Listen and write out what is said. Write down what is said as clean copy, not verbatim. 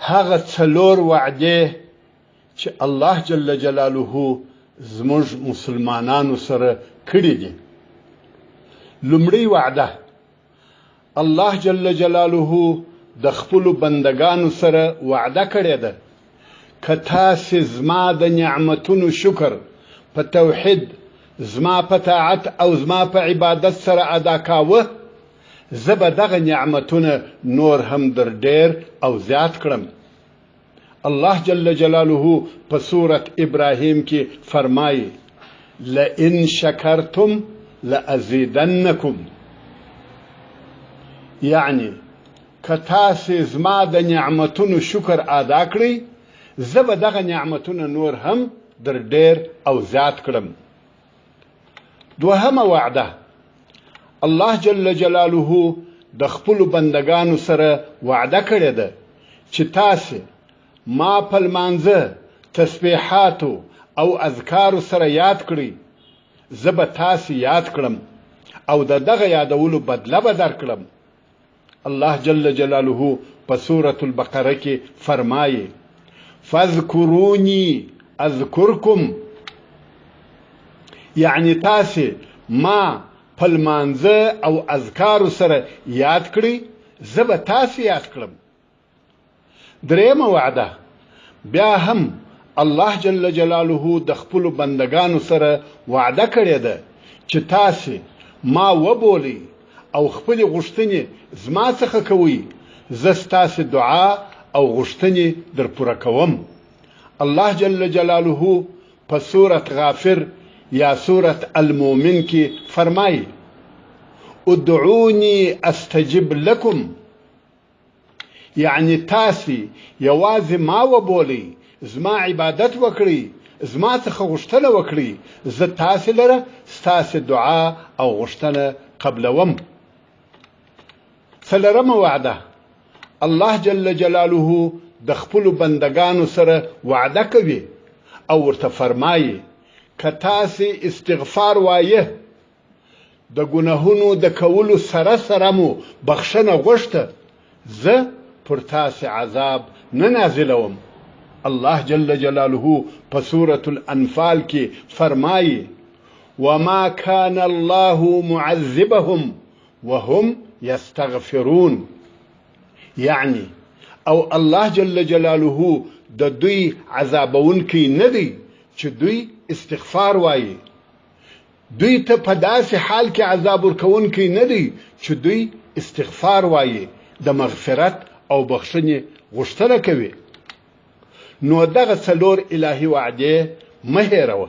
هغه څلور وعدې چې الله جل جلاله زموږ مسلمانانو سره کړې دي. لومړی وعده الله جل جلاله د خپل بندگانو سره وعده کړې ده که تاسې زما د نعمتونو شکر په توحید زما په طاعت او زما په عبادت سره ادا کاوه زه به دغه نعمتونه نور هم در ډېر او زیات کړم. الله جل جلاله په سورة ابراهیم کې فرمایي لئن شکرتم لازیدنکم، یعنی که تاسې زما د نعمتونو شکر ادا کړئ زه به دغه نعمتونه نور هم در ډېر او زیات کړم. دوهمه وعده الله جل جلاله د خپل بندگانو سره وعده کړې ده چې تاسې ما په لمانځه تسبیحاتو او اذکارو سره یاد کړئ زه به تاسې یاد کړم او د دغه یادولو بدله به درکړم. الله جل جلاله په سورة البقره کې فرمایي فاذکرونی اذکرکم، یعنی تاسې ما په لمانځه او اذکارو سره یاد کړئ زه به تاسې یاد کړم. درېیمه وعده بیا هم الله جل جلاله د خپل بندگانو سره وعده کړې ده چې تاسې ما وبولئ او خپل غوښتنې زما څخه کوئ زه ستاسې دعا او غوښتنې در پوره کوم. الله جل جلاله په سورة غافر یا سورة المؤمن کې فرمایي ادعوني استجب لكم، یعنی تاسې یوازې ما وبولئ زما عبادت وکړئ زما څخه غوښتنه وکړئ زه تاسې لره ستاسې دعا او غوښتنه قبلوم. څلورمه وعده الله جل جلاله د خپل بندگانو سره وعده کوي او ورته فرمایي که تاسې استغفار وایه د ګناهونو د کولو سره سره مو بخښنه غوښته زه پر تاسې عذاب نه نازلوم. الله جل جلاله په سورة الانفال کې فرمایي وما كان الله معذبهم وهم يستغفرون، یعنی او الله جل جلاله د دوی عذابونکی نه دی چې دوی استغفار وایي. دوی ته په داسې حال کې عذاب ورکوونکی نه دی چې دوی استغفار وایي د مغفرت او بخښنې غوښتنه کوي. نو دغه څلور الهي وعدې مه هېروه.